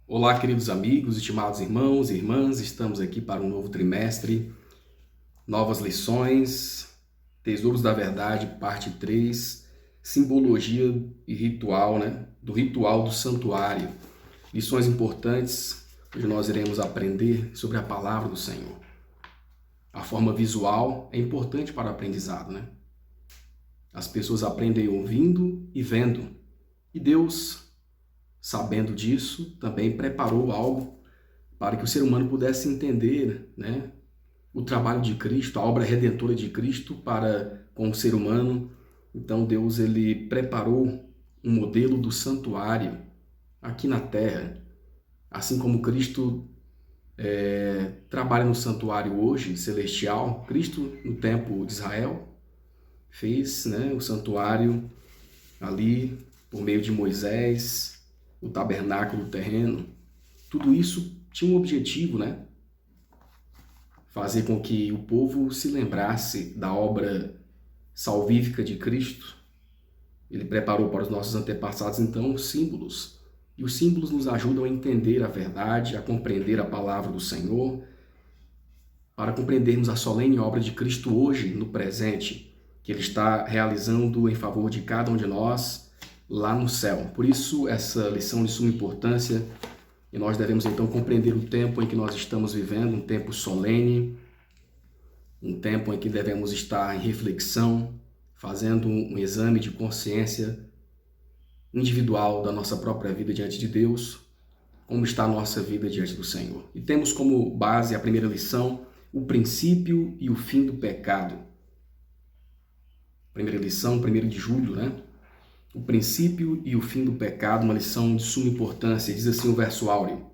Olá, queridos amigos, estimados irmãos e irmãs, estamos aqui para um novo trimestre, novas lições, Tesouros da Verdade, parte 3, simbologia e ritual, do ritual do santuário. Lições importantes, onde nós iremos aprender sobre a palavra do Senhor. A forma visual é importante para o aprendizado, As pessoas aprendem ouvindo e vendo, e Deus, sabendo disso, também preparou algo para que o ser humano pudesse entender, o trabalho de Cristo, a obra redentora de Cristo para com o ser humano. Então Deus ele preparou um modelo do santuário aqui na Terra, assim como Cristo trabalha no santuário hoje celestial. Cristo no tempo de Israel fez, o santuário ali por meio de Moisés, o tabernáculo terreno. Tudo isso tinha um objetivo, fazer com que o povo se lembrasse da obra salvífica de Cristo. Ele preparou para os nossos antepassados, então, os símbolos. E os símbolos nos ajudam a entender a verdade, a compreender a palavra do Senhor, para compreendermos a solene obra de Cristo hoje, no presente, que Ele está realizando em favor de cada um de nós lá no céu. Por isso, essa lição de suma importância. E nós devemos então compreender o tempo em que nós estamos vivendo, um tempo solene, um tempo em que devemos estar em reflexão, fazendo um exame de consciência individual da nossa própria vida diante de Deus, como está a nossa vida diante do Senhor. E temos como base a primeira lição, o princípio e o fim do pecado. Primeira lição, 1º de julho, O princípio e o fim do pecado, uma lição de suma importância. Diz assim o verso áureo: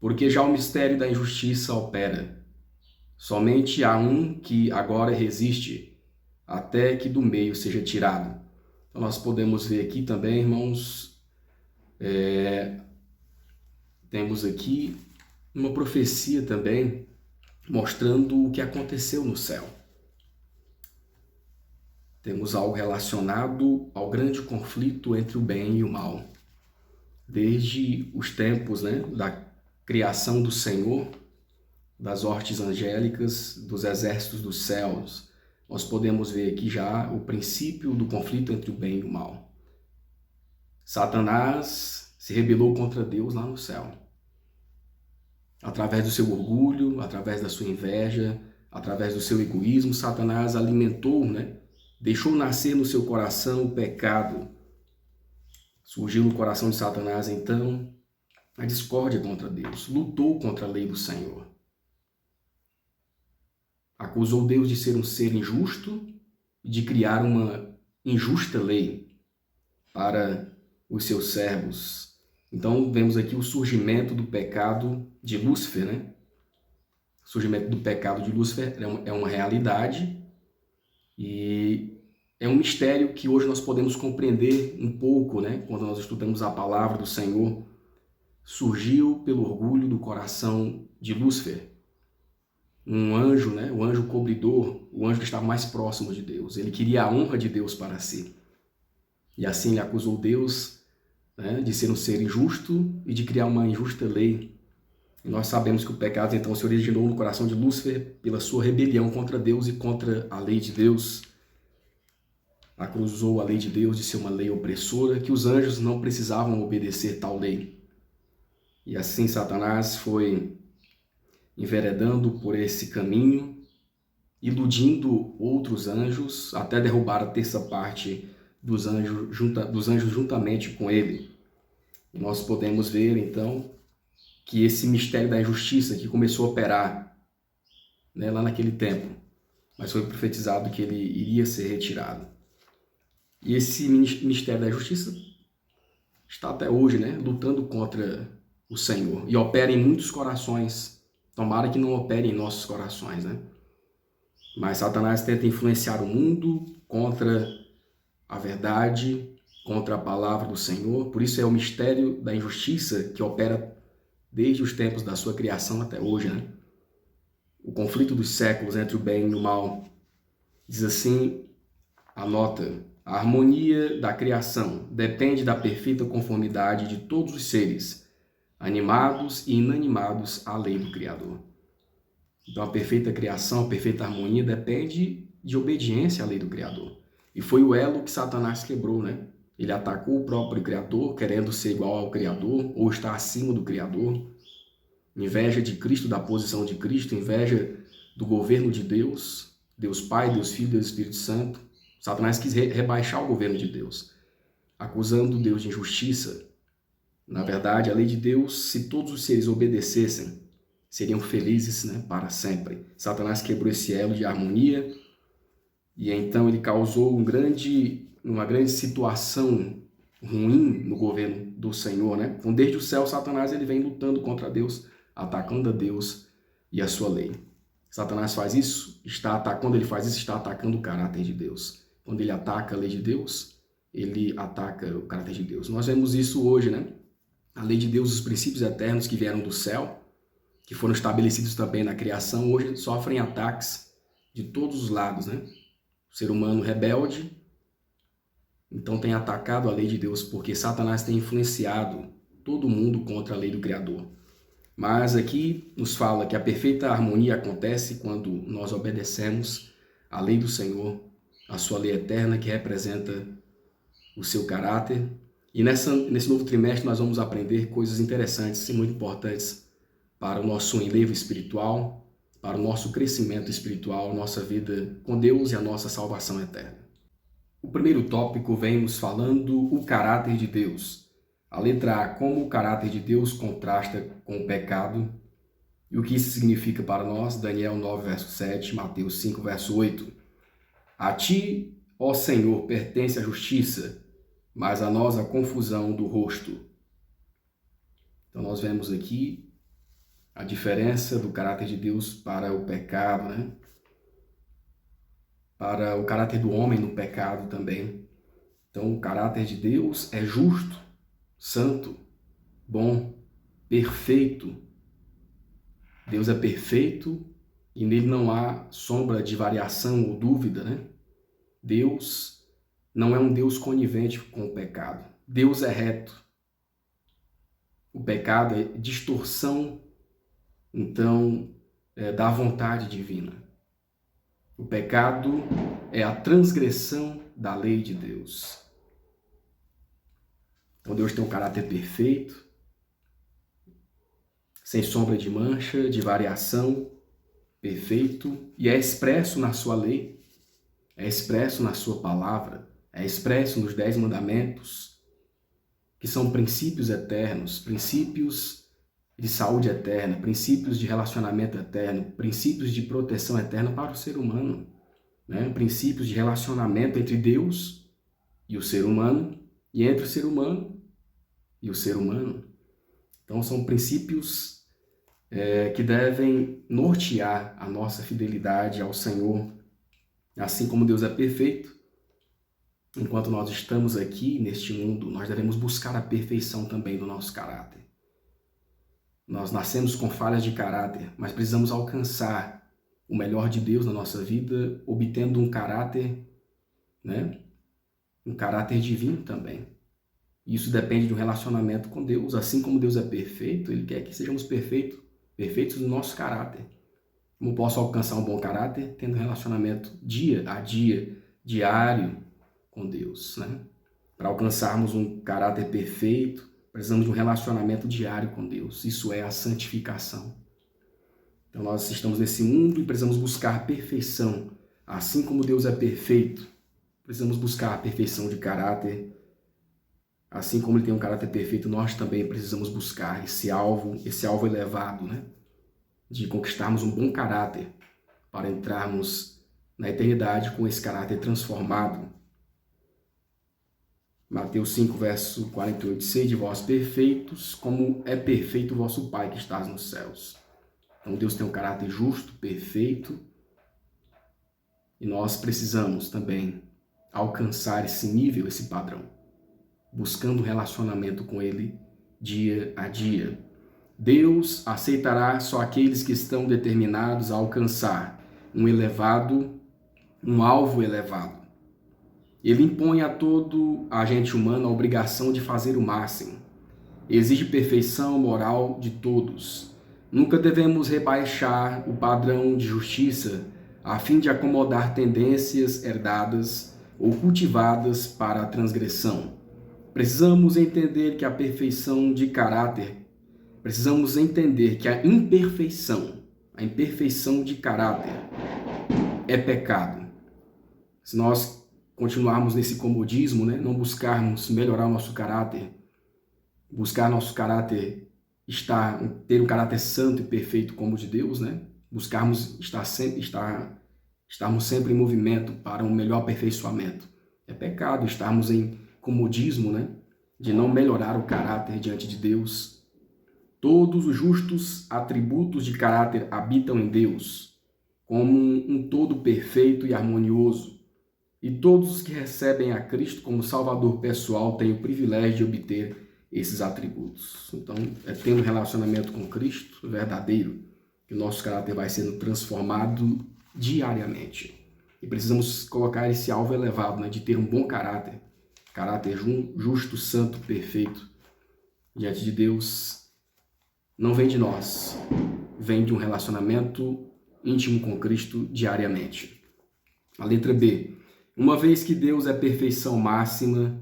porque já o mistério da injustiça opera. Somente há um que agora resiste, até que do meio seja tirado. Então nós podemos ver aqui também, irmãos, temos aqui uma profecia também, mostrando o que aconteceu no céu. Temos algo relacionado ao grande conflito entre o bem e o mal. Desde os tempos, da criação do Senhor, das hortes angélicas, dos exércitos dos céus, nós podemos ver aqui já o princípio do conflito entre o bem e o mal. Satanás se rebelou contra Deus lá no céu. Através do seu orgulho, através da sua inveja, através do seu egoísmo, Satanás alimentou, deixou nascer no seu coração o pecado. Surgiu no coração de Satanás, então, a discórdia contra Deus. Lutou contra a lei do Senhor. Acusou Deus de ser um ser injusto e de criar uma injusta lei para os seus servos. Então, vemos aqui o surgimento do pecado de Lúcifer, O surgimento do pecado de Lúcifer é uma realidade e é um mistério que hoje nós podemos compreender um pouco, quando nós estudamos a palavra do Senhor. Surgiu pelo orgulho do coração de Lúcifer, um anjo, o anjo cobridor, o anjo que estava mais próximo de Deus. Ele queria a honra de Deus para si. E assim ele acusou Deus, de ser um ser injusto e de criar uma injusta lei. E nós sabemos que o pecado então se originou no coração de Lúcifer pela sua rebelião contra Deus e contra a lei de Deus. Acusou a lei de Deus de ser uma lei opressora, que os anjos não precisavam obedecer tal lei. E assim Satanás foi enveredando por esse caminho, iludindo outros anjos, até derrubar a terça parte dos anjos juntamente com ele. E nós podemos ver, então, que esse mistério da injustiça que começou a operar lá naquele tempo, mas foi profetizado que ele iria ser retirado. E esse mistério da justiça está até hoje, lutando contra o Senhor. E opera em muitos corações. Tomara que não opere em nossos corações, Mas Satanás tenta influenciar o mundo contra a verdade, contra a palavra do Senhor. Por isso é o mistério da injustiça que opera desde os tempos da sua criação até hoje, O conflito dos séculos entre o bem e o mal. Diz assim a nota: a harmonia da criação depende da perfeita conformidade de todos os seres animados e inanimados à lei do Criador. Então a perfeita criação, a perfeita harmonia depende de obediência à lei do Criador. E foi o elo que Satanás quebrou, né? Ele atacou o próprio Criador, querendo ser igual ao Criador, ou estar acima do Criador. Inveja de Cristo, da posição de Cristo, inveja do governo de Deus, Deus Pai, Deus Filho, Deus Espírito Santo. Satanás quis rebaixar o governo de Deus, acusando Deus de injustiça. Na verdade, a lei de Deus, se todos os seres obedecessem, seriam felizes, né, para sempre. Satanás quebrou esse elo de harmonia e então ele causou uma grande situação ruim no governo do Senhor, né? Então, desde o céu, Satanás ele vem lutando contra Deus, atacando a Deus e a sua lei. Satanás faz isso, quando ele faz isso, está atacando o caráter de Deus. Quando ele ataca a lei de Deus, ele ataca o caráter de Deus. Nós vemos isso hoje, né? A lei de Deus, os princípios eternos que vieram do céu, que foram estabelecidos também na criação, hoje sofrem ataques de todos os lados, né? O ser humano rebelde, então tem atacado a lei de Deus, porque Satanás tem influenciado todo mundo contra a lei do Criador. Mas aqui nos fala que a perfeita harmonia acontece quando nós obedecemos a lei do Senhor, a sua lei eterna que representa o seu caráter. E nesse novo trimestre nós vamos aprender coisas interessantes e muito importantes para o nosso enlevo espiritual, para o nosso crescimento espiritual, nossa vida com Deus e a nossa salvação eterna. O primeiro tópico vem nos falando o caráter de Deus. A letra A, como o caráter de Deus contrasta com o pecado e o que isso significa para nós. Daniel 9, verso 7, Mateus 5, verso 8. A ti, ó Senhor, pertence a justiça, mas a nós a confusão do rosto. Então nós vemos aqui a diferença do caráter de Deus para o pecado, né? Para o caráter do homem no pecado também. Então o caráter de Deus é justo, santo, bom, perfeito. Deus é perfeito e nele não há sombra de variação ou dúvida, né? Deus não é um Deus conivente com o pecado. Deus é reto. O pecado é distorção, então, da vontade divina. O pecado é a transgressão da lei de Deus. Então Deus tem um caráter perfeito, sem sombra de mancha, de variação, perfeito, e é expresso na sua lei, é expresso na sua palavra, é expresso nos 10 mandamentos, que são princípios eternos, princípios de saúde eterna, princípios de relacionamento eterno, princípios de proteção eterna para o ser humano, né? Princípios de relacionamento entre Deus e o ser humano, e entre o ser humano e o ser humano. Então são princípios que devem nortear a nossa fidelidade ao Senhor. Assim como Deus é perfeito, enquanto nós estamos aqui neste mundo, nós devemos buscar a perfeição também do nosso caráter. Nós nascemos com falhas de caráter, mas precisamos alcançar o melhor de Deus na nossa vida, obtendo um caráter, né? Um caráter divino também. Isso depende de um relacionamento com Deus. Assim como Deus é perfeito, Ele quer que sejamos perfeitos no nosso caráter. Como posso alcançar um bom caráter? Tendo um relacionamento dia a dia, diário com Deus, né? Para alcançarmos um caráter perfeito, precisamos de um relacionamento diário com Deus. Isso é a santificação. Então nós estamos nesse mundo e precisamos buscar perfeição. Assim como Deus é perfeito, precisamos buscar a perfeição de caráter. Assim como Ele tem um caráter perfeito, nós também precisamos buscar esse alvo elevado, né? De conquistarmos um bom caráter para entrarmos na eternidade com esse caráter transformado. Mateus 5, verso 48, sede vós perfeitos, como é perfeito o vosso Pai que estás nos céus. Então Deus tem um caráter justo, perfeito, e nós precisamos também alcançar esse nível, esse padrão, buscando um relacionamento com Ele dia a dia. Deus aceitará só aqueles que estão determinados a alcançar um alvo elevado. Ele impõe a todo agente humano a obrigação de fazer o máximo. exige perfeição moral de todos. Nunca devemos rebaixar o padrão de justiça a fim de acomodar tendências herdadas ou cultivadas para a transgressão. Precisamos entender que a perfeição de caráter, precisamos entender que a imperfeição de caráter é pecado. Se nós continuarmos nesse comodismo, né, não buscarmos melhorar o nosso caráter, buscar nosso caráter ter um caráter santo e perfeito como o de Deus, né? Buscarmos estarmos sempre em movimento para um melhor aperfeiçoamento. É pecado estarmos em comodismo, né? De não melhorar o caráter diante de Deus. Todos os justos atributos de caráter habitam em Deus, como um todo perfeito e harmonioso. E todos os que recebem a Cristo como Salvador pessoal têm o privilégio de obter esses atributos. Então, é tendo relacionamento com Cristo verdadeiro que o nosso caráter vai sendo transformado diariamente. E precisamos colocar esse alvo elevado, né, de ter um bom caráter justo, santo, perfeito diante de Deus. Não vem de nós, vem de um relacionamento íntimo com Cristo diariamente. A letra B. Uma vez que Deus é perfeição máxima,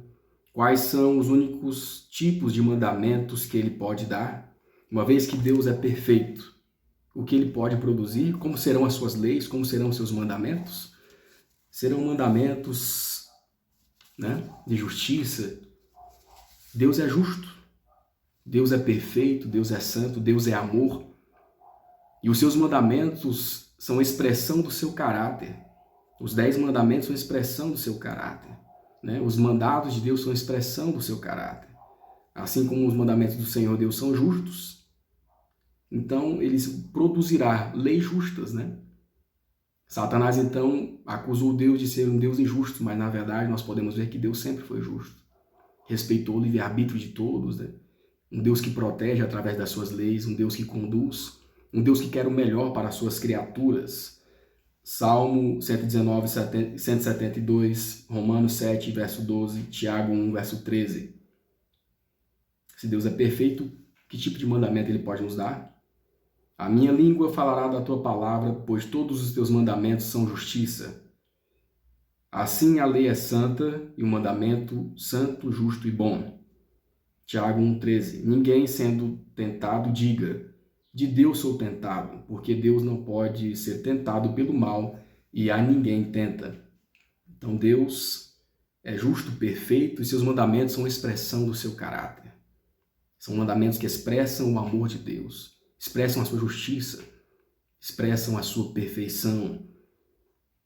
quais são os únicos tipos de mandamentos que ele pode dar? Uma vez que Deus é perfeito, o que ele pode produzir? Como serão as suas leis? Como serão os seus mandamentos? Serão mandamentos, né, de justiça. Deus é justo, Deus é perfeito, Deus é santo, Deus é amor. E os seus mandamentos são expressão do seu caráter. Os 10 mandamentos são expressão do seu caráter. Né? Os mandados de Deus são expressão do seu caráter. Assim como os mandamentos do Senhor Deus são justos, então eles produzirá leis justas, né? Satanás, então, acusou Deus de ser um Deus injusto, mas, na verdade, nós podemos ver que Deus sempre foi justo. Respeitou o livre-arbítrio de todos, né? Um Deus que protege através das suas leis, um Deus que conduz, um Deus que quer o melhor para as suas criaturas. Salmo 119, 172, Romanos 7, verso 12, Tiago 1, verso 13. Se Deus é perfeito, que tipo de mandamento ele pode nos dar? A minha língua falará da tua palavra, pois todos os teus mandamentos são justiça. Assim a lei é santa e o mandamento santo, justo e bom. Tiago 1,13. Ninguém sendo tentado diga, de Deus sou tentado, porque Deus não pode ser tentado pelo mal e a ninguém tenta. Então Deus é justo, perfeito e seus mandamentos são expressão do seu caráter. São mandamentos que expressam o amor de Deus, expressam a sua justiça, expressam a sua perfeição.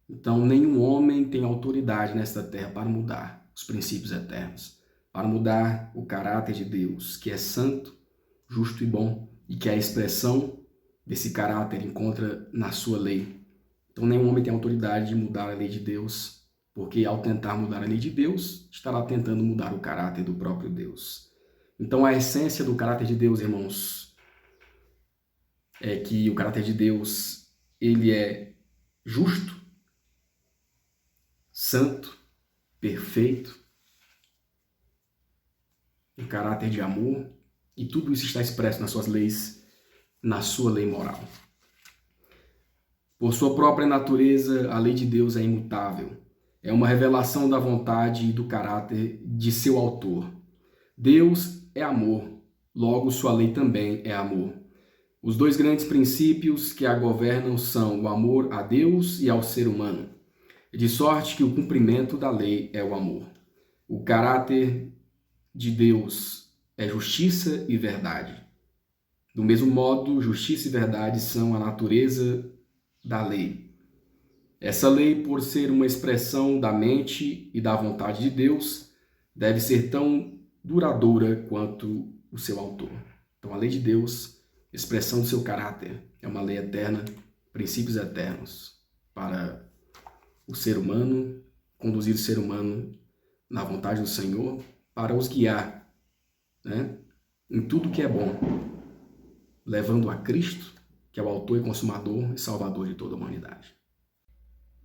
Então, nenhum homem tem autoridade nesta terra para mudar os princípios eternos, para mudar o caráter de Deus, que é santo, justo e bom, e que a expressão desse caráter encontra na sua lei. Então, nenhum homem tem autoridade de mudar a lei de Deus, porque ao tentar mudar a lei de Deus, estará tentando mudar o caráter do próprio Deus. Então, a essência do caráter de Deus, irmãos, é que o caráter de Deus, ele é justo, santo, perfeito, um caráter de amor, e tudo isso está expresso nas suas leis, na sua lei moral. Por sua própria natureza, a lei de Deus é imutável. É uma revelação da vontade e do caráter de seu autor. Deus é amor, logo sua lei também é amor. Os dois grandes princípios que a governam são o amor a Deus e ao ser humano, de sorte que o cumprimento da lei é o amor. O caráter de Deus é justiça e verdade. Do mesmo modo, justiça e verdade são a natureza da lei. Essa lei, por ser uma expressão da mente e da vontade de Deus, deve ser tão duradoura quanto o seu autor. Então, a lei de Deus, expressão do seu caráter, é uma lei eterna, princípios eternos para o ser humano, conduzir o ser humano na vontade do Senhor, para os guiar, né, em tudo que é bom, levando a Cristo, que é o autor e consumador e salvador de toda a humanidade.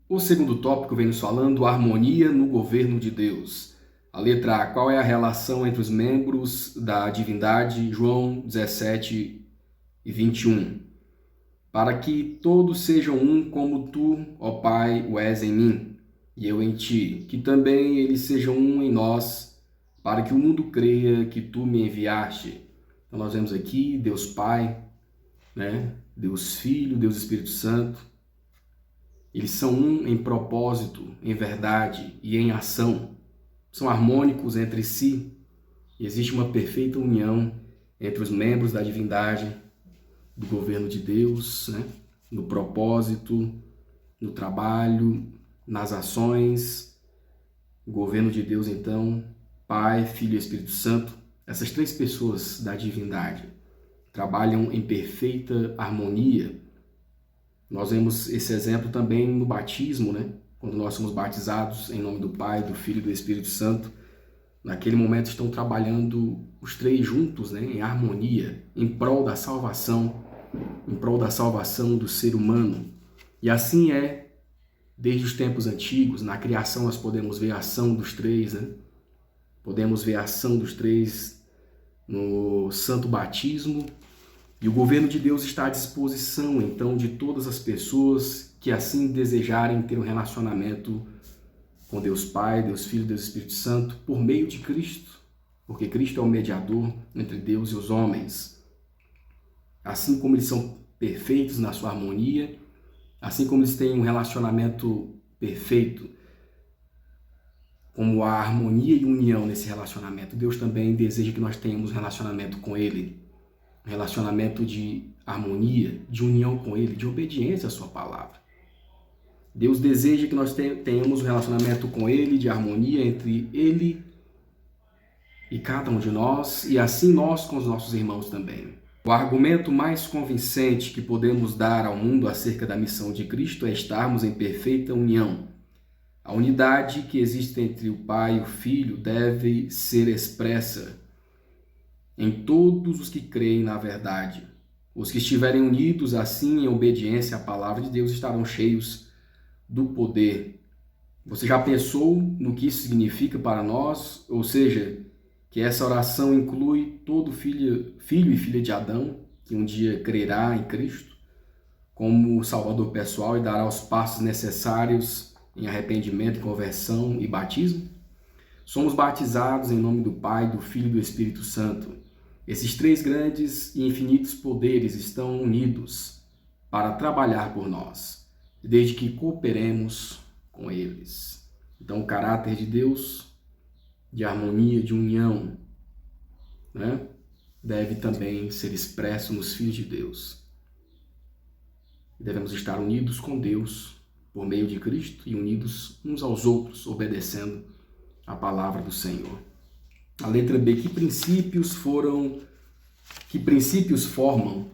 O segundo tópico vem nos falando a harmonia no governo de Deus. A letra A, qual é a relação entre os membros da divindade? João 17 e 21. Para que todos sejam um como tu, ó Pai, o és em mim, e eu em ti, que também eles sejam um em nós, para que o mundo creia que tu me enviaste. Então nós vemos aqui Deus Pai, né? Deus Filho, Deus Espírito Santo. Eles são um em propósito, em verdade e em ação. São harmônicos entre si. Existe uma perfeita união entre os membros da divindade, do governo de Deus, né? No propósito, no trabalho, nas ações. O governo de Deus, então, Pai, Filho e Espírito Santo, essas três pessoas da divindade trabalham em perfeita harmonia. Nós vemos esse exemplo também no batismo, né? Quando nós somos batizados em nome do Pai, do Filho e do Espírito Santo, naquele momento estão trabalhando os três juntos, né? Em harmonia, em prol da salvação do ser humano. E assim é desde os tempos antigos. Na criação nós podemos ver a ação dos três, né? Podemos ver a ação dos três no santo batismo. E o governo de Deus está à disposição, então, de todas as pessoas que assim desejarem ter um relacionamento com Deus Pai, Deus Filho, Deus Espírito Santo, por meio de Cristo, porque Cristo é o mediador entre Deus e os homens. Assim como eles são perfeitos na sua harmonia, assim como eles têm um relacionamento perfeito, como a harmonia e união nesse relacionamento, Deus também deseja que nós tenhamos um relacionamento com Ele, um relacionamento de harmonia, de união com Ele, de obediência à sua palavra. Deus deseja que nós tenhamos um relacionamento com Ele, de harmonia entre Ele e cada um de nós, e assim nós com os nossos irmãos também. O argumento mais convincente que podemos dar ao mundo acerca da missão de Cristo é estarmos em perfeita união. A unidade que existe entre o Pai e o Filho deve ser expressa em todos os que creem na verdade. Os que estiverem unidos assim em obediência à palavra de Deus estarão cheios do poder. Você já pensou no que isso significa para nós? Ou seja, que essa oração inclui todo filho e filha de Adão, que um dia crerá em Cristo como Salvador pessoal e dará os passos necessários em arrependimento, conversão e batismo? Somos batizados em nome do Pai, do Filho e do Espírito Santo. Esses três grandes e infinitos poderes estão unidos para trabalhar por nós, desde que cooperemos com eles. Então, o caráter de Deus, de harmonia, de união, né, deve também ser expresso nos filhos de Deus. Devemos estar unidos com Deus por meio de Cristo e unidos uns aos outros, obedecendo a palavra do Senhor. A letra B, que princípios formam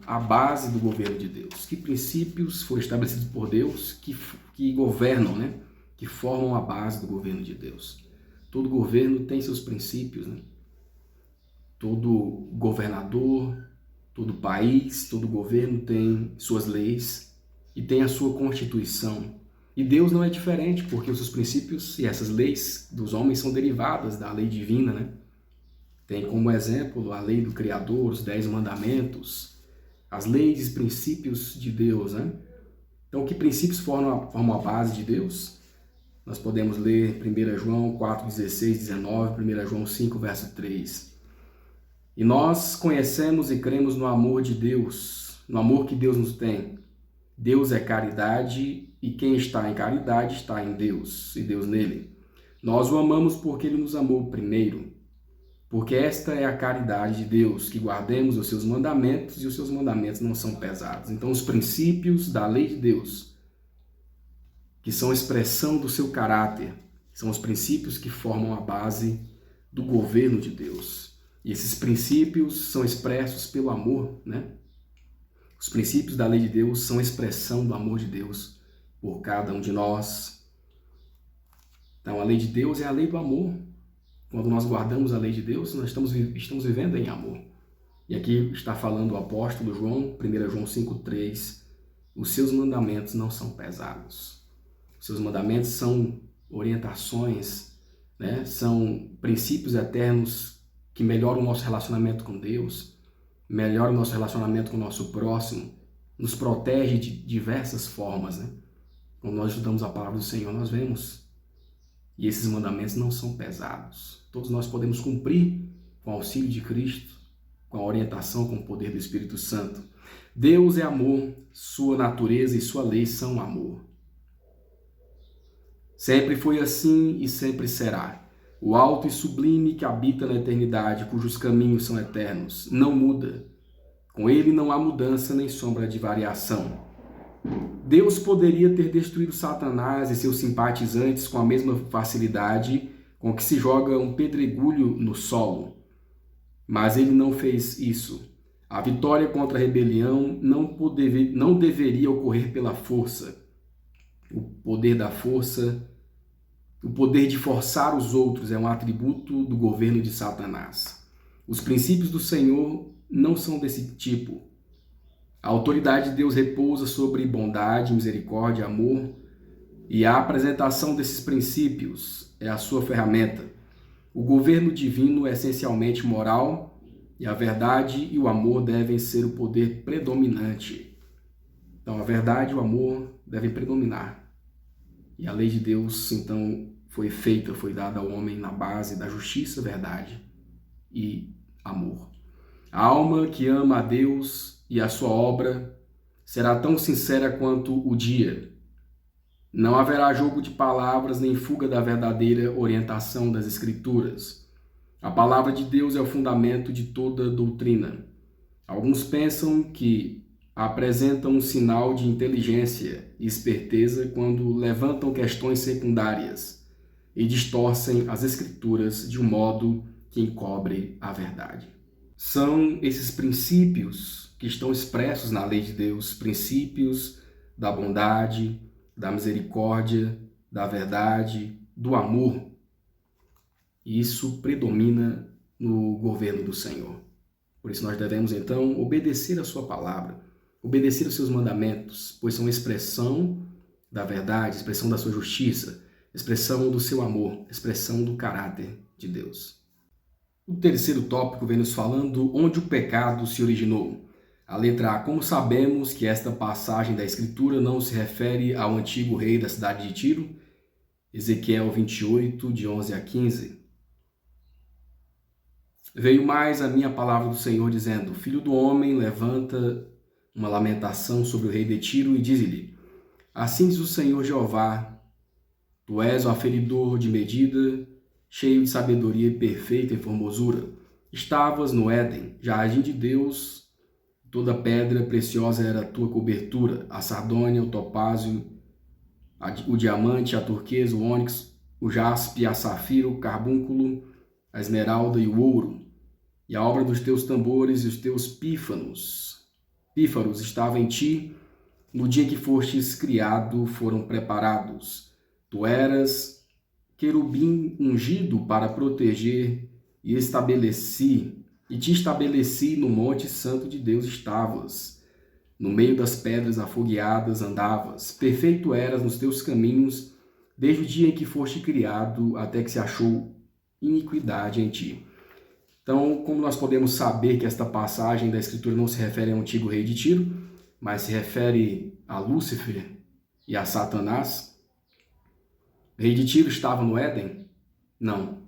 a base do governo de Deus? Que princípios foram estabelecidos por Deus que governam, né? Que formam a base do governo de Deus? Todo governo tem seus princípios, né? Todo governador, todo país, todo governo tem suas leis e tem a sua constituição. E Deus não é diferente, porque os seus princípios e essas leis dos homens são derivadas da lei divina, né? Tem como exemplo a lei do Criador, os 10 mandamentos, as leis e princípios de Deus, né? Então, que princípios formam a base de Deus? Nós podemos ler 1 João 4, 16, 19, 1 João 5, verso 3. E nós conhecemos e cremos no amor de Deus, no amor que Deus nos tem. Deus é caridade e quem está em caridade está em Deus e Deus nele. Nós o amamos porque ele nos amou primeiro. Porque esta é a caridade de Deus, que guardemos os seus mandamentos e os seus mandamentos não são pesados. Então, os princípios da lei de Deus, que são a expressão do seu caráter, são os princípios que formam a base do governo de Deus. E esses princípios são expressos pelo amor, né? Os princípios da lei de Deus são a expressão do amor de Deus por cada um de nós. Então, a lei de Deus é a lei do amor. Quando nós guardamos a lei de Deus, nós estamos vivendo em amor. E aqui está falando o apóstolo João, 1 João 5,3, os seus mandamentos não são pesados. Os seus mandamentos são orientações né? São princípios eternos que melhoram o nosso relacionamento com Deus, melhoram o nosso relacionamento com o nosso próximo, nos protege de diversas formas, né? Quando nós estudamos a palavra do Senhor, nós vemos. E esses mandamentos não são pesados. Todos nós podemos cumprir com o auxílio de Cristo, com a orientação, com o poder do Espírito Santo. Deus é amor, sua natureza e sua lei são amor. Sempre foi assim e sempre será. O alto e sublime que habita na eternidade, cujos caminhos são eternos, não muda. Com ele não há mudança nem sombra de variação. Deus poderia ter destruído Satanás e seus simpatizantes com a mesma facilidade com que se joga um pedregulho no solo. Mas ele não fez isso. A vitória contra a rebelião não deveria ocorrer pela força. O poder da força, o poder de forçar os outros é um atributo do governo de Satanás. Os princípios do Senhor não são desse tipo. A autoridade de Deus repousa sobre bondade, misericórdia, amor, e a apresentação desses princípios é a sua ferramenta. O governo divino é essencialmente moral, e a verdade e o amor devem ser o poder predominante. Então, a verdade e o amor devem predominar. E a lei de Deus, então, foi dada ao homem na base da justiça, verdade e amor. A alma que ama a Deus e a sua obra será tão sincera quanto o dia. Não haverá jogo de palavras nem fuga da verdadeira orientação das Escrituras. A palavra de Deus é o fundamento de toda doutrina. Alguns pensam que apresentam um sinal de inteligência e esperteza quando levantam questões secundárias e distorcem as Escrituras de um modo que encobre a verdade. São esses princípios que estão expressos na lei de Deus, princípios da bondade, da misericórdia, da verdade, do amor. E isso predomina no governo do Senhor. Por isso nós devemos, então, obedecer a sua palavra, obedecer aos seus mandamentos, pois são expressão da verdade, expressão da sua justiça, expressão do seu amor, expressão do caráter de Deus. O terceiro tópico vem nos falando onde o pecado se originou. A letra A, como sabemos que esta passagem da Escritura não se refere ao antigo rei da cidade de Tiro? Ezequiel 28, de 11 a 15. Veio mais a minha palavra do Senhor, dizendo: Filho do homem, levanta uma lamentação sobre o rei de Tiro e diz-lhe: Assim diz o Senhor Jeová, tu és o aferidor de medida, cheio de sabedoria e perfeito em formosura. Estavas no Éden, jardim de Deus, toda pedra preciosa era a tua cobertura, a sardônia, o topázio, o diamante, a turquesa, o ônix, o jaspe, a safira, o carbúnculo, a esmeralda e o ouro. E a obra dos teus tambores e os teus pífaros estava em ti, no dia que fostes criado foram preparados. Tu eras querubim ungido para proteger e te estabeleci no monte santo de Deus estavas. No meio das pedras afogueadas andavas. Perfeito eras nos teus caminhos, desde o dia em que foste criado até que se achou iniquidade em ti. Então, como nós podemos saber que esta passagem da Escritura não se refere ao antigo rei de Tiro, mas se refere a Lúcifer e a Satanás? O rei de Tiro estava no Éden? Não.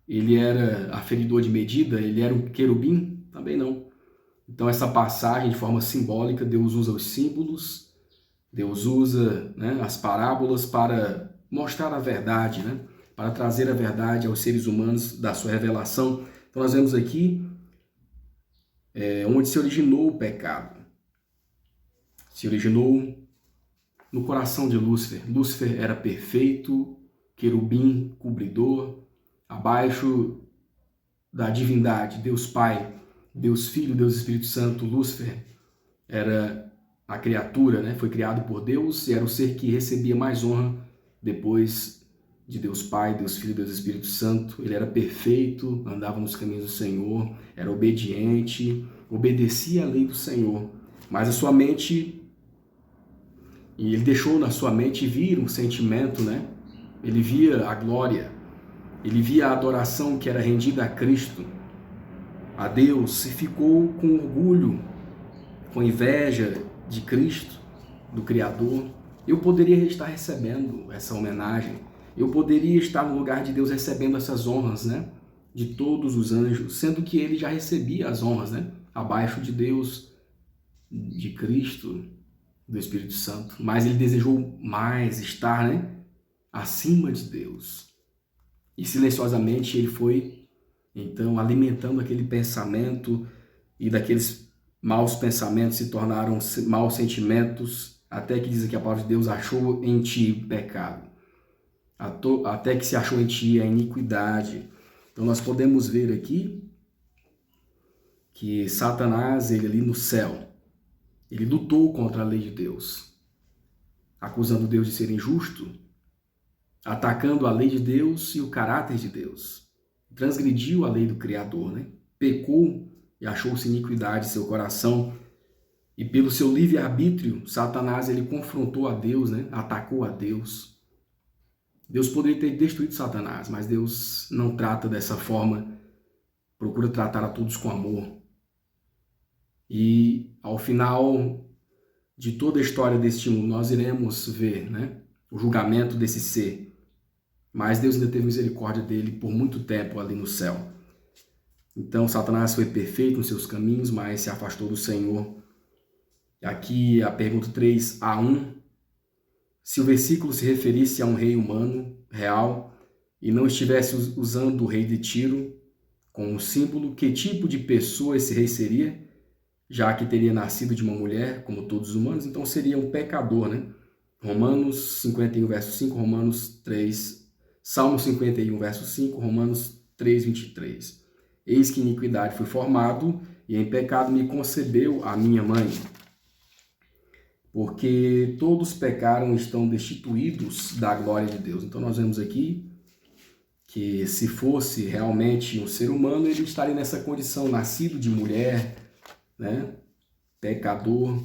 Ele era aferidor de medida? Ele era um querubim? Também não. Então, essa passagem, de forma simbólica, Deus usa os símbolos, Deus usa, as parábolas para mostrar a verdade, para trazer a verdade aos seres humanos da sua revelação. Então, nós vemos aqui onde se originou o pecado. Se originou no coração de Lúcifer. Lúcifer era perfeito, querubim, cobridor, abaixo da divindade, Deus Pai, Deus Filho, Deus Espírito Santo. Lúcifer era a criatura, foi criado por Deus e era o ser que recebia mais honra depois de Deus Pai, Deus Filho, Deus Espírito Santo. Ele era perfeito, andava nos caminhos do Senhor, era obediente, obedecia à lei do Senhor. Mas a sua mente, e ele deixou na sua mente vir um sentimento, ele via a glória, ele via a adoração que era rendida a Cristo, a Deus, e ficou com orgulho, com inveja de Cristo, do Criador. Eu poderia estar recebendo essa homenagem, eu poderia estar no lugar de Deus recebendo essas honras, né? De todos os anjos, sendo que ele já recebia as honras, né? Abaixo de Deus, de Cristo, do Espírito Santo. Mas ele desejou mais estar, né? Acima de Deus. E silenciosamente ele foi, então, alimentando aquele pensamento, e daqueles maus pensamentos se tornaram maus sentimentos, até que diz aqui a palavra de Deus, achou em ti pecado. Até que se achou em ti a iniquidade. Então nós podemos ver aqui que Satanás, ele ali no céu, ele lutou contra a lei de Deus, acusando Deus de ser injusto, atacando a lei de Deus e o caráter de Deus. Transgrediu a lei do Criador, né? Pecou e achou-se iniquidade em seu coração. E pelo seu livre-arbítrio, Satanás, ele confrontou a Deus, né? Atacou a Deus. Deus poderia ter destruído Satanás, mas Deus não trata dessa forma, procura tratar a todos com amor. E ao final de toda a história deste mundo, nós iremos ver, né, o julgamento desse ser. Mas Deus ainda teve misericórdia dele por muito tempo ali no céu. Então Satanás foi perfeito nos seus caminhos, mas se afastou do Senhor. Aqui a pergunta 3a1. Se o versículo se referisse a um rei humano, real, e não estivesse usando o rei de Tiro como símbolo, que tipo de pessoa esse rei seria? Já que teria nascido de uma mulher, como todos os humanos, então seria um pecador, né? Romanos 51, verso 5, Romanos 3, Salmo 51, verso 5, Romanos 3, 23. Eis que iniquidade fui formado, e em pecado me concebeu a minha mãe. Porque todos pecaram e estão destituídos da glória de Deus. Então nós vemos aqui que se fosse realmente um ser humano, ele estaria nessa condição, nascido de mulher, né? Pecador,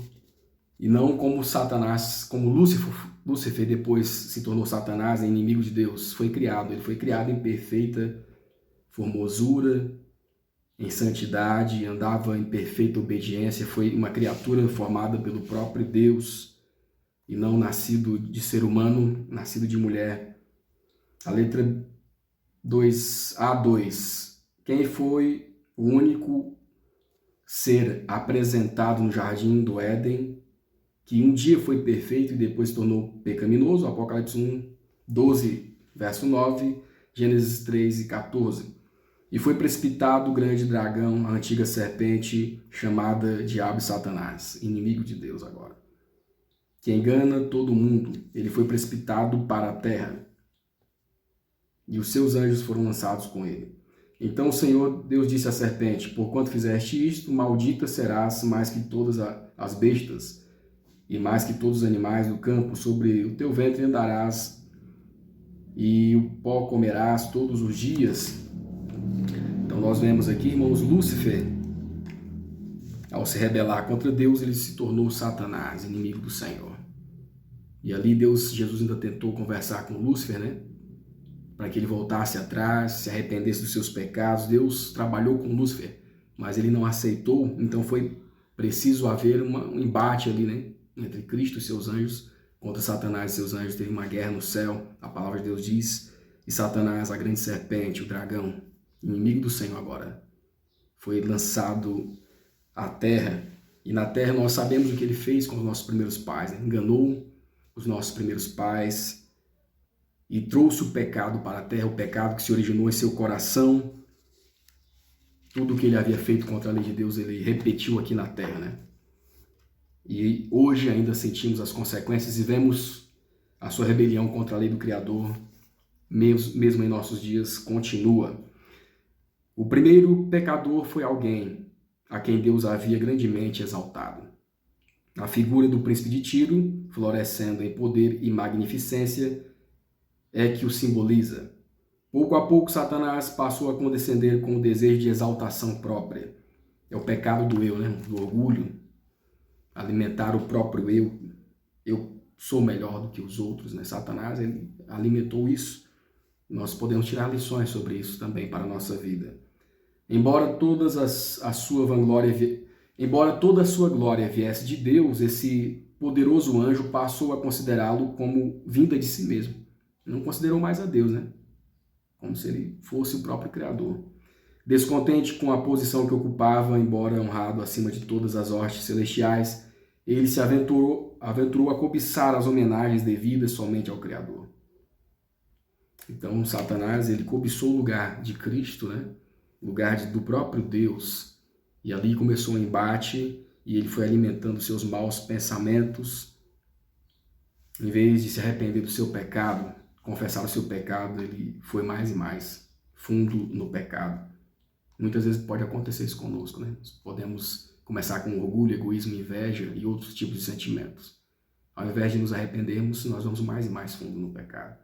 e não como Satanás, como Lúcifer depois se tornou Satanás, inimigo de Deus. Ele foi criado em perfeita formosura, em santidade, andava em perfeita obediência, foi uma criatura formada pelo próprio Deus e não nascido de ser humano, nascido de mulher. A letra 2A2. Quem foi o único ser apresentado no jardim do Éden, que um dia foi perfeito e depois se tornou pecaminoso? Apocalipse 1, 12, verso 9, Gênesis 3 e 14. E foi precipitado o grande dragão, a antiga serpente, chamada Diabo e Satanás, inimigo de Deus agora, que engana todo mundo. Ele foi precipitado para a terra, e os seus anjos foram lançados com ele. Então o Senhor Deus disse à serpente: porquanto fizeste isto, maldita serás mais que todas as bestas, e mais que todos os animais do campo. Sobre o teu ventre andarás, e o pó comerás todos os dias. Então nós vemos aqui, irmãos, Lúcifer, ao se rebelar contra Deus, ele se tornou Satanás, inimigo do Senhor. E ali Jesus ainda tentou conversar com Lúcifer, né? Para que ele voltasse atrás, se arrependesse dos seus pecados. Deus trabalhou com Lúcifer, mas ele não aceitou. Então foi preciso haver um embate ali, né? Entre Cristo e seus anjos, contra Satanás e seus anjos. Teve uma guerra no céu, a palavra de Deus diz. E Satanás, a grande serpente, o dragão, inimigo do Senhor agora, foi lançado à terra. E na terra nós sabemos o que ele fez com os nossos primeiros pais, né? Enganou os nossos primeiros pais e trouxe o pecado para a terra, o pecado que se originou em seu coração. Tudo o que ele havia feito contra a lei de Deus, ele repetiu aqui na terra, né? E hoje ainda sentimos as consequências e vemos a sua rebelião contra a lei do Criador, mesmo em nossos dias, continua. O primeiro pecador foi alguém a quem Deus havia grandemente exaltado. A figura do príncipe de Tiro, florescendo em poder e magnificência, é que o simboliza. Pouco a pouco, Satanás passou a condescender com o desejo de exaltação própria. É o pecado do eu, né? Do orgulho. Alimentar o próprio eu. Eu sou melhor do que os outros, né? Satanás, ele alimentou isso. Nós podemos tirar lições sobre isso também para a nossa vida. Embora toda a sua glória viesse de Deus, esse poderoso anjo passou a considerá-lo como vinda de si mesmo. Não considerou mais a Deus, né? Como se ele fosse o próprio Criador. Descontente com a posição que ocupava, embora honrado acima de todas as hostes celestiais, ele se aventurou a cobiçar as homenagens devidas somente ao Criador. Então, Satanás, ele cobiçou o lugar de Cristo, né? O lugar do próprio Deus. E ali começou um embate e ele foi alimentando seus maus pensamentos. Em vez de se arrepender do seu pecado, confessar o seu pecado, ele foi mais e mais fundo no pecado. Muitas vezes pode acontecer isso conosco, né? Nós podemos começar com orgulho, egoísmo, inveja e outros tipos de sentimentos. Ao invés de nos arrependermos, nós vamos mais e mais fundo no pecado.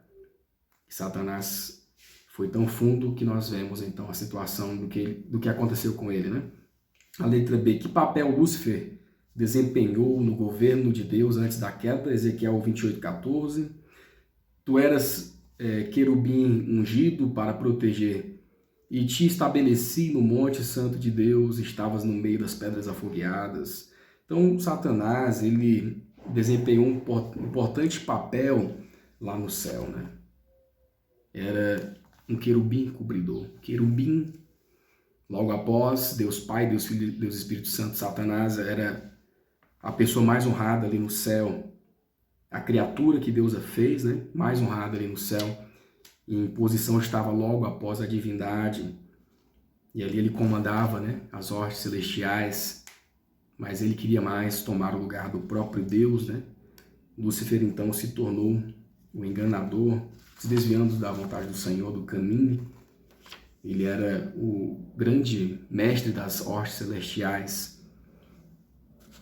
E Satanás foi tão fundo que nós vemos então a situação do que aconteceu com ele, né? A letra B. Que papel Lúcifer desempenhou no governo de Deus antes da queda? Ezequiel 28:14. Tu eras querubim ungido para proteger, e te estabeleci no monte santo de Deus, estavas no meio das pedras afogueadas. Então, Satanás, ele desempenhou um importante papel lá no céu, né? Era um querubim cobridor. Querubim, logo após Deus Pai, Deus Filho, Deus Espírito Santo, Satanás era a pessoa mais honrada ali no céu. A criatura que Deus a fez, né? Mais honrada ali no céu. Em posição estava logo após a divindade, e ali ele comandava, né, as hostes celestiais, mas ele queria mais tomar o lugar do próprio Deus, né? Lúcifer então se tornou o enganador, se desviando da vontade do Senhor, do caminho. Ele era o grande mestre das hostes celestiais,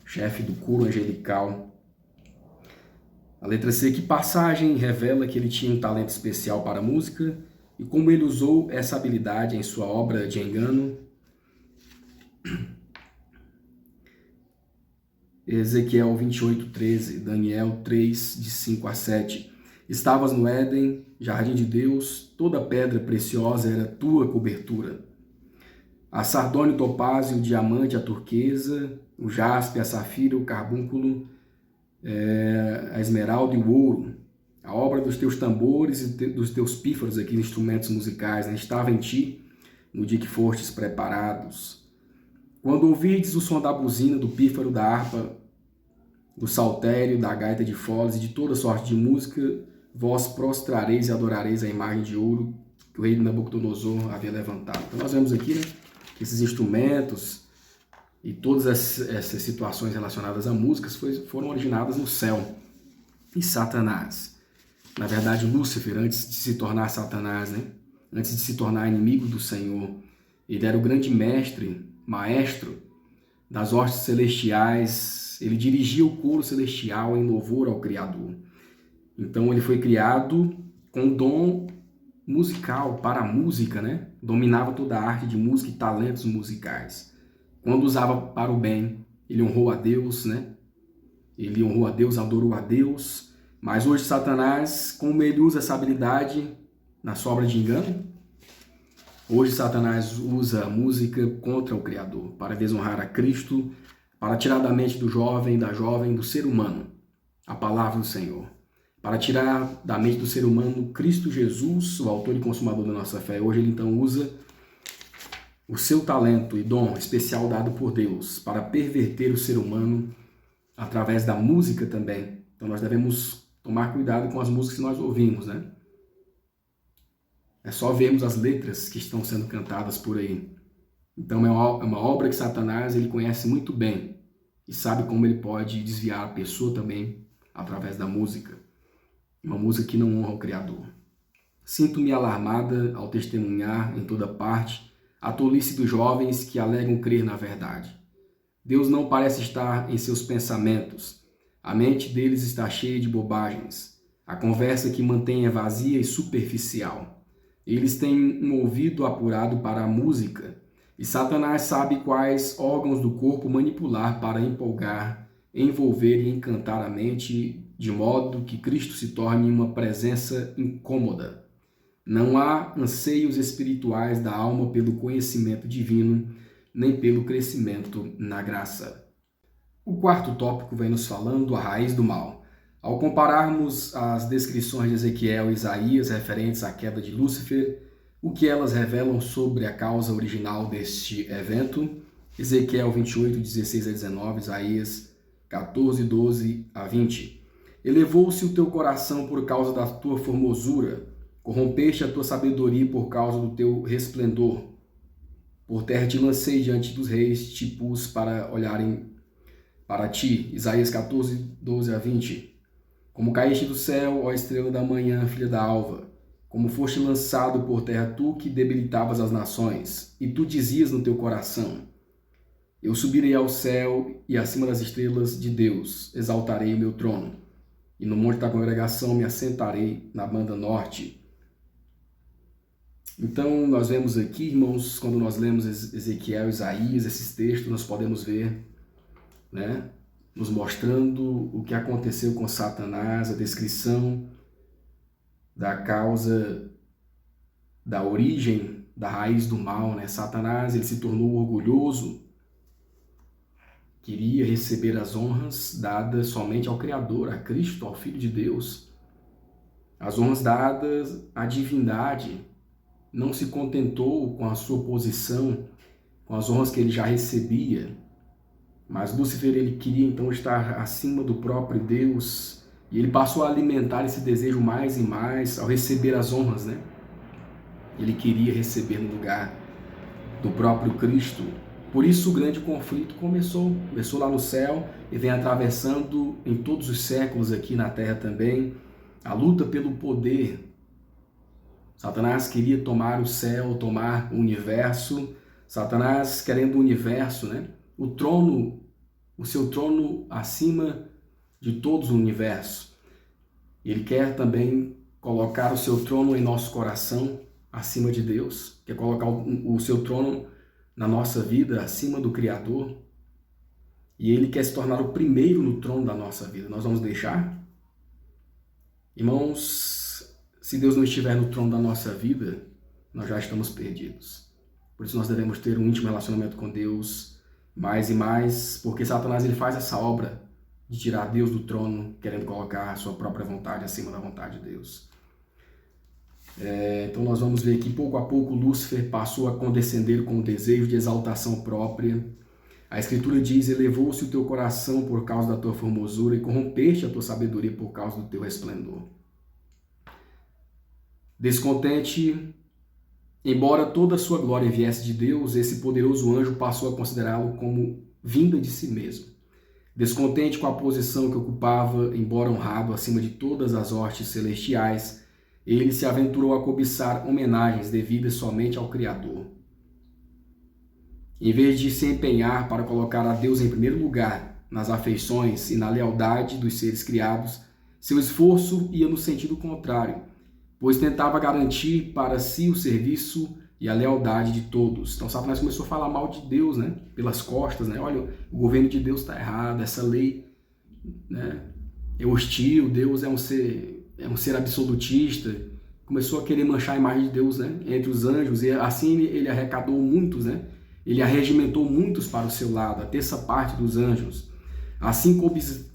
chefe do coro angelical. A letra C, que passagem revela que ele tinha um talento especial para a música e como ele usou essa habilidade em sua obra de engano. Ezequiel 28:13, Daniel 3, de 5 a 7. Estavas no Éden, jardim de Deus, toda pedra preciosa era tua cobertura. A sardônio, o topázio, o diamante, a turquesa, o jaspe, a safira, o carbúnculo, a esmeralda e o ouro, a obra dos teus tambores e dos teus pífaros, aqui, instrumentos musicais, né? Estava em ti no dia que fostes preparados. Quando ouvides o som da buzina, do pífaro, da harpa, do saltério, da gaita de foles e de toda sorte de música, vós prostrareis e adorareis a imagem de ouro que o rei Nabucodonosor havia levantado. Então nós vemos aqui, né, que esses instrumentos e todas essas situações relacionadas a músicas foram originadas no céu. E Satanás, na verdade Lúcifer, antes de se tornar Satanás, né? Antes de se tornar inimigo do Senhor, ele era o grande maestro das hostes celestiais, ele dirigia o coro celestial em louvor ao Criador. Então ele foi criado com dom musical, para a música, né? Dominava toda a arte de música e talentos musicais. Quando usava para o bem, ele honrou a Deus, né? Ele honrou a Deus, adorou a Deus. Mas hoje Satanás, como ele usa essa habilidade na sua obra de engano? Hoje Satanás usa a música contra o Criador, para desonrar a Cristo, para tirar da mente do jovem, da jovem, do ser humano, a palavra do Senhor. Para tirar da mente do ser humano Cristo Jesus, o autor e consumador da nossa fé. Hoje ele então usa o seu talento e dom especial dado por Deus para perverter o ser humano através da música também. Então nós devemos tomar cuidado com as músicas que nós ouvimos, né? É só vermos as letras que estão sendo cantadas por aí. Então é uma obra que Satanás ele conhece muito bem e sabe como ele pode desviar a pessoa também através da música. Uma música que não honra o Criador. Sinto-me alarmada ao testemunhar em toda parte a tolice dos jovens que alegam crer na verdade. Deus não parece estar em seus pensamentos. A mente deles está cheia de bobagens. A conversa que mantém é vazia e superficial. Eles têm um ouvido apurado para a música, e Satanás sabe quais órgãos do corpo manipular para empolgar envolver e encantar a mente de modo que Cristo se torne uma presença incômoda. Não há anseios espirituais da alma pelo conhecimento divino, nem pelo crescimento na graça. O quarto tópico vem nos falando a raiz do mal. Ao compararmos as descrições de Ezequiel e Isaías referentes à queda de Lúcifer, o que elas revelam sobre a causa original deste evento, Ezequiel 28, 16 a 19, Isaías 14, 12 a 20. Elevou-se o teu coração por causa da tua formosura, corrompeste a tua sabedoria por causa do teu resplendor. Por terra te lancei diante dos reis, te pus para olharem para ti. Isaías 14, 12 a 20. Como caíste do céu, ó estrela da manhã, filha da alva, como foste lançado por terra tu que debilitavas as nações, e tu dizias no teu coração, eu subirei ao céu e acima das estrelas de Deus exaltarei o meu trono, e no monte da congregação me assentarei na banda norte. Então nós vemos aqui, irmãos, quando nós lemos Ezequiel, Isaías, esses textos, nós podemos ver, né, nos mostrando o que aconteceu com Satanás, a descrição da causa, da origem, da raiz do mal, né? Satanás, ele se tornou orgulhoso, queria receber as honras dadas somente ao Criador, a Cristo, ao Filho de Deus. As honras dadas à divindade. Não se contentou com a sua posição, com as honras que ele já recebia. Mas Lúcifer, ele queria então estar acima do próprio Deus, e ele passou a alimentar esse desejo mais e mais ao receber as honras, né? Ele queria receber no lugar do próprio Cristo. Por isso o grande conflito começou lá no céu e vem atravessando em todos os séculos aqui na terra também, a luta pelo poder. Satanás queria tomar o céu, tomar o universo. Satanás querendo o universo, né? O trono, o seu trono acima de todos o universo. Ele quer também colocar o seu trono em nosso coração, acima de Deus. Quer colocar o seu trono na nossa vida, acima do Criador. E ele quer se tornar o primeiro no trono da nossa vida. Nós vamos deixar? Irmãos, se Deus não estiver no trono da nossa vida, nós já estamos perdidos. Por isso nós devemos ter um íntimo relacionamento com Deus, mais e mais, porque Satanás ele faz essa obra de tirar Deus do trono, querendo colocar a sua própria vontade acima da vontade de Deus. Então nós vamos ver que pouco a pouco Lúcifer passou a condescender com o desejo de exaltação própria. A Escritura diz, elevou-se o teu coração por causa da tua formosura e corrompeste a tua sabedoria por causa do teu resplendor. Descontente, embora toda a sua glória viesse de Deus, esse poderoso anjo passou a considerá-lo como vinda de si mesmo. Descontente com a posição que ocupava, embora honrado acima de todas as hostes celestiais, ele se aventurou a cobiçar homenagens devidas somente ao Criador. Em vez de se empenhar para colocar a Deus em primeiro lugar nas afeições e na lealdade dos seres criados, seu esforço ia no sentido contrário, pois tentava garantir para si o serviço e a lealdade de todos. Então Satanás começou a falar mal de Deus, né? Pelas costas, né? Olha, o governo de Deus está errado, essa lei, né, é hostil, Deus é um ser absolutista. Começou a querer manchar a imagem de Deus, né, entre os anjos, e assim ele arrecadou muitos, né? Ele arregimentou muitos para o seu lado, a terça parte dos anjos. Assim,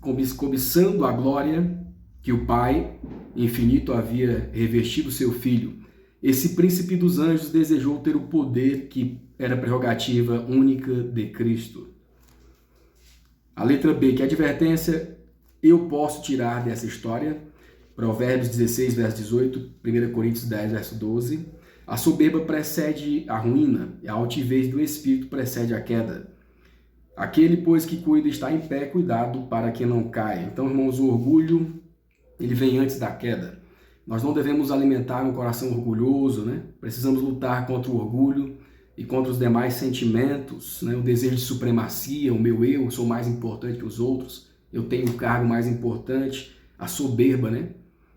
cobiçando a glória que o Pai infinito havia revestido seu Filho, esse príncipe dos anjos desejou ter o poder que era prerrogativa única de Cristo. A letra B, que advertência eu posso tirar dessa história? Provérbios 16, verso 18, 1 Coríntios 10, verso 12. A soberba precede a ruína, e a altivez do espírito precede a queda. Aquele, pois, que cuida está em pé, cuidado para que não caia. Então, irmãos, o orgulho, ele vem antes da queda. Nós não devemos alimentar um coração orgulhoso, né? Precisamos lutar contra o orgulho e contra os demais sentimentos, né? O desejo de supremacia, o meu eu sou mais importante que os outros, eu tenho um cargo mais importante, a soberba, né?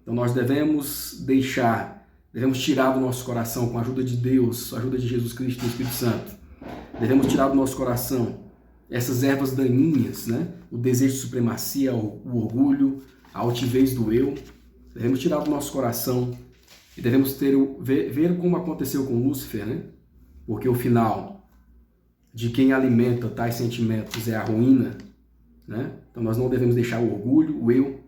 Então nós devemos tirar do nosso coração, com a ajuda de Deus, a ajuda de Jesus Cristo e do Espírito Santo, devemos tirar do nosso coração essas ervas daninhas, né? O desejo de supremacia, o orgulho, a altivez do eu. Devemos tirar do nosso coração e devemos ver como aconteceu com Lúcifer, né? Porque o final de quem alimenta tais sentimentos é a ruína, né? Então nós não devemos deixar o orgulho, o eu,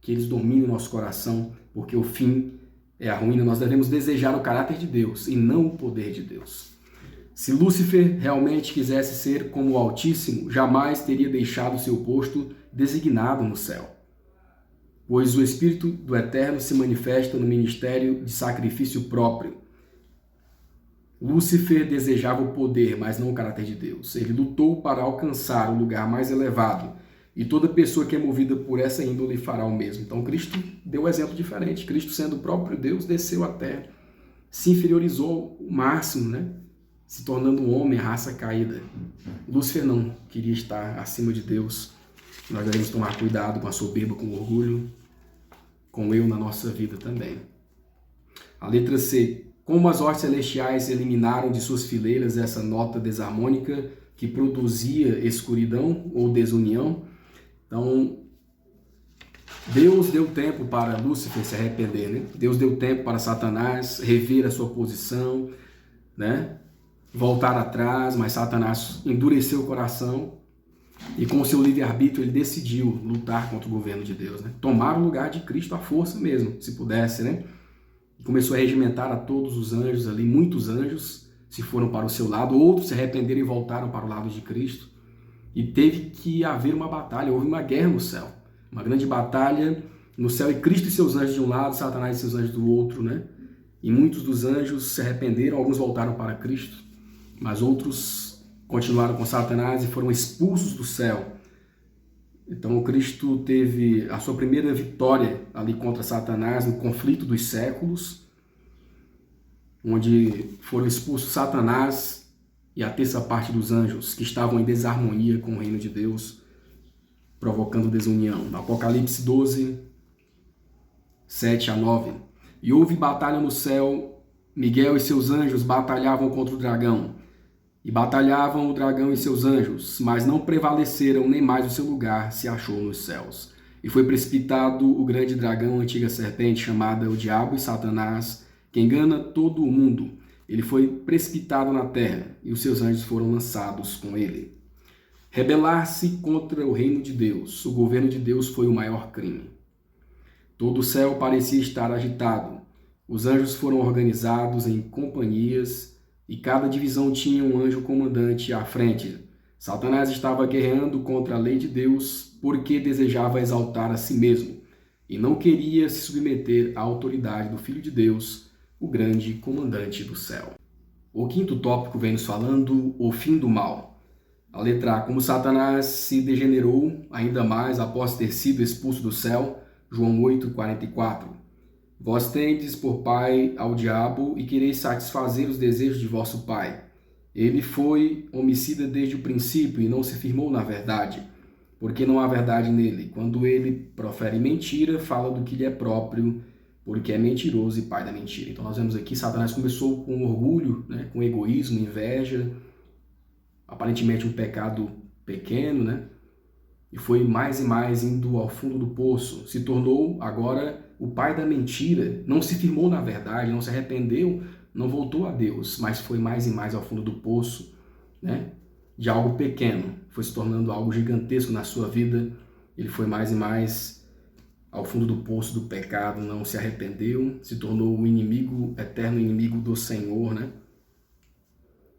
que eles dominem o nosso coração, porque o fim é a ruína. Nós devemos desejar o caráter de Deus e não o poder de Deus. Se Lúcifer realmente quisesse ser como o Altíssimo, jamais teria deixado seu posto designado no céu, pois o Espírito do Eterno se manifesta no ministério de sacrifício próprio. Lúcifer desejava o poder, mas não o caráter de Deus. Ele lutou para alcançar o lugar mais elevado, e toda pessoa que é movida por essa índole fará o mesmo. Então Cristo deu um exemplo diferente. Cristo, sendo o próprio Deus, desceu à terra, se inferiorizou o máximo, né? Se tornando um homem, raça caída. Lúcifer não queria estar acima de Deus. Nós devemos tomar cuidado com a soberba, com o orgulho, com o eu na nossa vida também. A letra C. Como as hostes celestiais eliminaram de suas fileiras essa nota desarmônica que produzia escuridão ou desunião. Então, Deus deu tempo para Lúcifer se arrepender, né? Deus deu tempo para Satanás rever a sua posição, né? Voltar atrás, mas Satanás endureceu o coração e com o seu livre-arbítrio ele decidiu lutar contra o governo de Deus, né? Tomar o lugar de Cristo à força mesmo, se pudesse, né? E começou a regimentar a todos os anjos ali, muitos anjos se foram para o seu lado, outros se arrependeram e voltaram para o lado de Cristo. E teve que haver uma batalha, houve uma guerra no céu, uma grande batalha no céu, e Cristo e seus anjos de um lado, Satanás e seus anjos do outro, né? E muitos dos anjos se arrependeram, alguns voltaram para Cristo, mas outros continuaram com Satanás e foram expulsos do céu. Então Cristo teve a sua primeira vitória ali contra Satanás no conflito dos séculos, onde foram expulsos Satanás e a terça parte dos anjos, que estavam em desarmonia com o reino de Deus, provocando desunião. No Apocalipse 12, 7 a 9. E houve batalha no céu, Miguel e seus anjos batalhavam contra o dragão. E batalhavam o dragão e seus anjos, mas não prevaleceram, nem mais o seu lugar se achou nos céus. E foi precipitado o grande dragão, a antiga serpente, chamada o Diabo e Satanás, que engana todo o mundo. Ele foi precipitado na terra, e os seus anjos foram lançados com ele. Rebelar-se contra o reino de Deus, o governo de Deus, foi o maior crime. Todo o céu parecia estar agitado. Os anjos foram organizados em companhias, e cada divisão tinha um anjo comandante à frente. Satanás estava guerreando contra a lei de Deus porque desejava exaltar a si mesmo e não queria se submeter à autoridade do Filho de Deus, o grande comandante do céu. O quinto tópico vem nos falando o fim do mal. A letra A, como Satanás se degenerou ainda mais após ter sido expulso do céu, João 8:44. Vós tendes por pai ao diabo e quereis satisfazer os desejos de vosso pai. Ele foi homicida desde o princípio e não se firmou na verdade, porque não há verdade nele. Quando ele profere mentira, fala do que lhe é próprio, porque é mentiroso e pai da mentira. Então nós vemos aqui, Satanás começou com orgulho, né, com egoísmo, inveja, aparentemente um pecado pequeno, né? E foi mais e mais indo ao fundo do poço. Se tornou agora o pai da mentira. Não se firmou na verdade, não se arrependeu, não voltou a Deus, mas foi mais e mais ao fundo do poço, né? De algo pequeno, foi se tornando algo gigantesco na sua vida. Ele foi mais e mais ao fundo do poço do pecado, não se arrependeu, se tornou o inimigo, eterno inimigo do Senhor, né?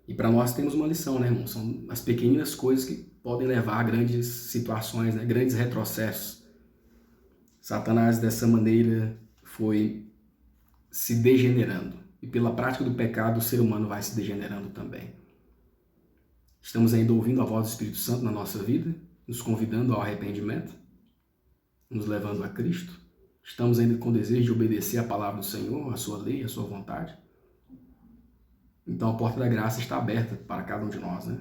E para nós temos uma lição, né, irmão? São as pequenas coisas que podem levar a grandes situações, né? Grandes retrocessos. Satanás, dessa maneira, foi se degenerando. E pela prática do pecado, o ser humano vai se degenerando também. Estamos ainda ouvindo a voz do Espírito Santo na nossa vida, nos convidando ao arrependimento, nos levando a Cristo. Estamos ainda com desejo de obedecer a palavra do Senhor, a sua lei, a sua vontade. Então a porta da graça está aberta para cada um de nós, né?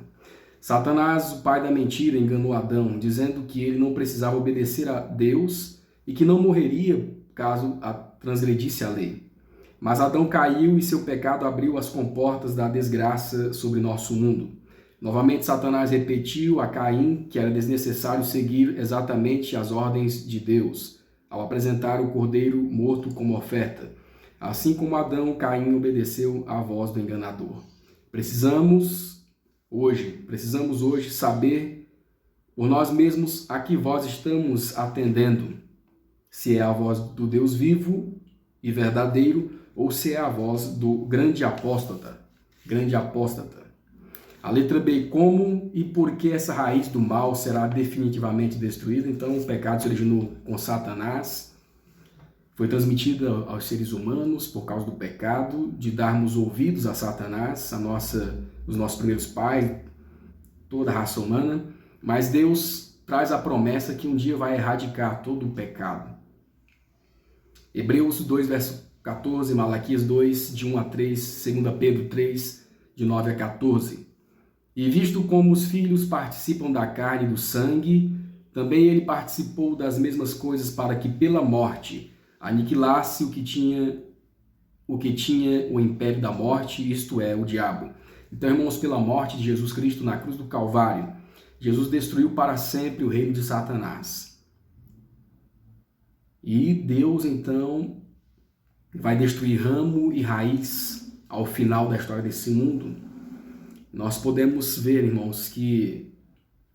Satanás, o pai da mentira, enganou Adão, dizendo que ele não precisava obedecer a Deus e que não morreria caso transgredisse a lei. Mas Adão caiu e seu pecado abriu as comportas da desgraça sobre nosso mundo. Novamente, Satanás repetiu a Caim que era desnecessário seguir exatamente as ordens de Deus, ao apresentar o cordeiro morto como oferta. Assim como Adão, Caim obedeceu à voz do enganador. Precisamos hoje saber por nós mesmos a que voz estamos atendendo. Se é a voz do Deus vivo e verdadeiro ou se é a voz do grande apóstata. A letra B, como e por que essa raiz do mal será definitivamente destruída? Então, o pecado se originou com Satanás, foi transmitida aos seres humanos por causa do pecado, de darmos ouvidos a Satanás, os nossos primeiros pais, toda a raça humana, mas Deus traz a promessa que um dia vai erradicar todo o pecado. Hebreus 2, verso 14, Malaquias 2, de 1 a 3, 2 Pedro 3, de 9 a 14. E visto como os filhos participam da carne e do sangue, também ele participou das mesmas coisas para que pela morte aniquilasse o que tinha o império da morte, isto é, o diabo. Então, irmãos, pela morte de Jesus Cristo na cruz do Calvário, Jesus destruiu para sempre o reino de Satanás. E Deus, então, vai destruir ramo e raiz ao final da história desse mundo. Nós podemos ver, irmãos, que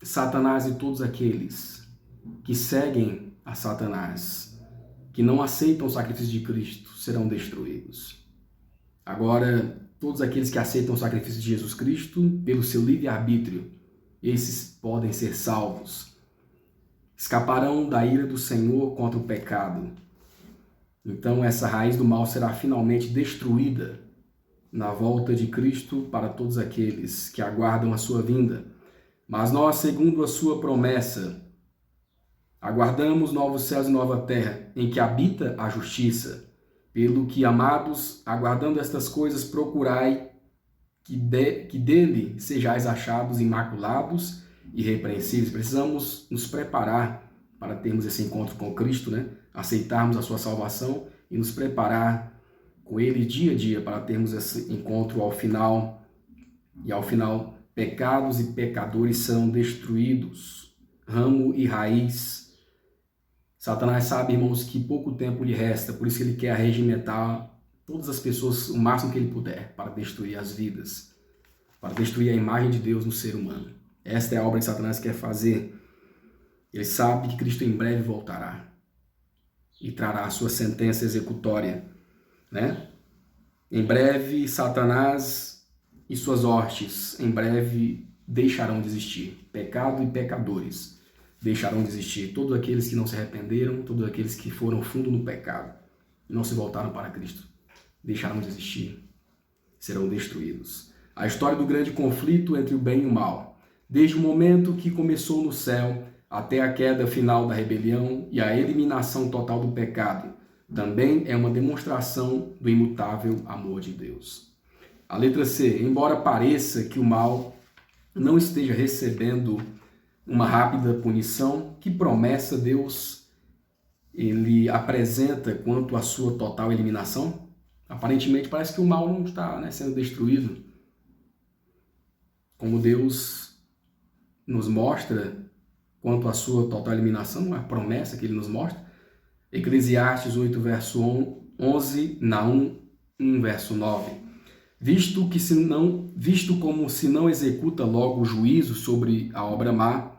Satanás e todos aqueles que seguem a Satanás, que não aceitam o sacrifício de Cristo, serão destruídos. Agora, todos aqueles que aceitam o sacrifício de Jesus Cristo, pelo seu livre-arbítrio, esses podem ser salvos. Escaparão da ira do Senhor contra o pecado. Então, essa raiz do mal será finalmente destruída na volta de Cristo para todos aqueles que aguardam a sua vinda. Mas nós, segundo a sua promessa, aguardamos novos céus e nova terra, em que habita a justiça. Pelo que, amados, aguardando estas coisas, procurai que dele sejais achados imaculados e irrepreensíveis. Precisamos nos preparar para termos esse encontro com Cristo, né? Aceitarmos a sua salvação e nos preparar com ele dia a dia para termos esse encontro ao final. E ao final, pecados e pecadores serão destruídos, ramo e raiz. Satanás sabe, irmãos, que pouco tempo lhe resta, por isso ele quer arregimentar todas as pessoas o máximo que ele puder para destruir as vidas, para destruir a imagem de Deus no ser humano. Esta é a obra que Satanás quer fazer. Ele sabe que Cristo em breve voltará e trará a sua sentença executória, né? Em breve, Satanás e suas hostes, em breve, deixarão de existir. Pecado e pecadores deixarão de existir. Todos aqueles que não se arrependeram, todos aqueles que foram fundo no pecado e não se voltaram para Cristo, deixarão de existir. Serão destruídos. A história do grande conflito entre o bem e o mal, desde o momento que começou no céu até a queda final da rebelião e a eliminação total do pecado, também é uma demonstração do imutável amor de Deus. A letra C. Embora pareça que o mal não esteja recebendo uma rápida punição, que promessa Deus ele apresenta quanto à sua total eliminação? Aparentemente parece que o mal não está, sendo destruído. Como Deus nos mostra quanto à sua total eliminação, a promessa que ele nos mostra, Eclesiastes 8, verso 11, Naum 1, verso 9. Visto como se não executa logo o juízo sobre a obra má,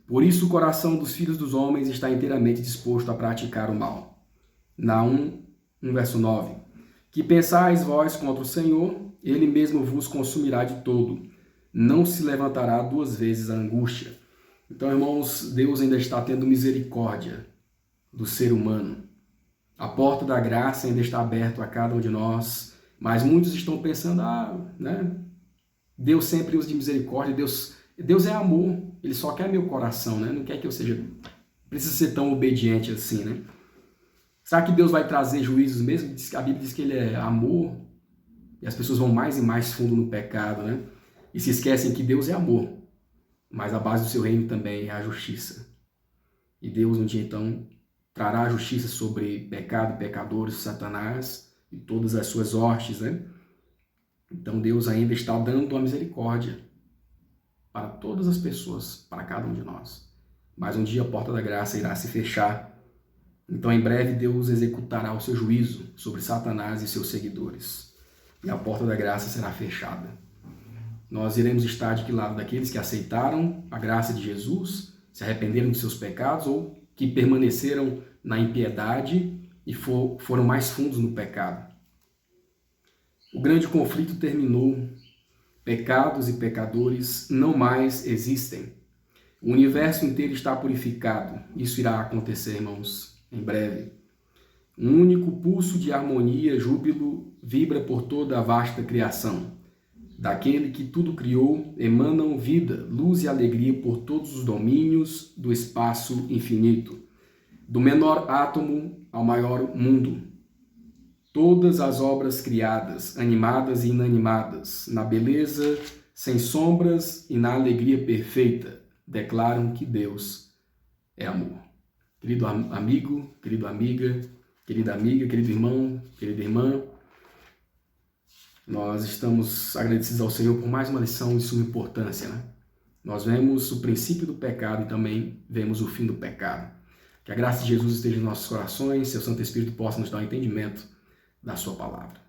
por isso o coração dos filhos dos homens está inteiramente disposto a praticar o mal. Naum 1, verso 9. Que pensais vós contra o Senhor, ele mesmo vos consumirá de todo. Não se levantará duas vezes a angústia. Então, irmãos, Deus ainda está tendo misericórdia do ser humano. A porta da graça ainda está aberta a cada um de nós, mas muitos estão pensando, Deus sempre usa de misericórdia, Deus é amor, ele só quer meu coração, não quer que eu precisa ser tão obediente assim, Será que Deus vai trazer juízos mesmo? A Bíblia diz que ele é amor, e as pessoas vão mais e mais fundo no pecado, E se esquecem que Deus é amor, mas a base do seu reino também é a justiça. E Deus um dia então trará a justiça sobre pecado, pecadores, Satanás e todas as suas hostes, Então Deus ainda está dando a misericórdia. para todas as pessoas, para cada um de nós. Mas um dia a porta da graça irá se fechar. Então, em breve, Deus executará o seu juízo sobre Satanás e seus seguidores. E a porta da graça será fechada. Nós iremos estar de que lado? Daqueles que aceitaram a graça de Jesus, se arrependeram de seus pecados ou que permaneceram na impiedade e foram mais fundos no pecado. O grande conflito terminou. Pecados e pecadores não mais existem. O universo inteiro está purificado. Isso irá acontecer, irmãos, em breve. Um único pulso de harmonia, júbilo, vibra por toda a vasta criação. Daquele que tudo criou, emanam vida, luz e alegria por todos os domínios do espaço infinito. Do menor átomo ao maior mundo. Todas as obras criadas, animadas e inanimadas, na beleza sem sombras e na alegria perfeita, declaram que Deus é amor. Querido amigo, querida amiga, querido irmão, querida irmã, nós estamos agradecidos ao Senhor por mais uma lição de suma importância, né? Nós vemos o princípio do pecado e também vemos o fim do pecado. Que a graça de Jesus esteja em nossos corações, seu Santo Espírito possa nos dar um entendimento da sua palavra.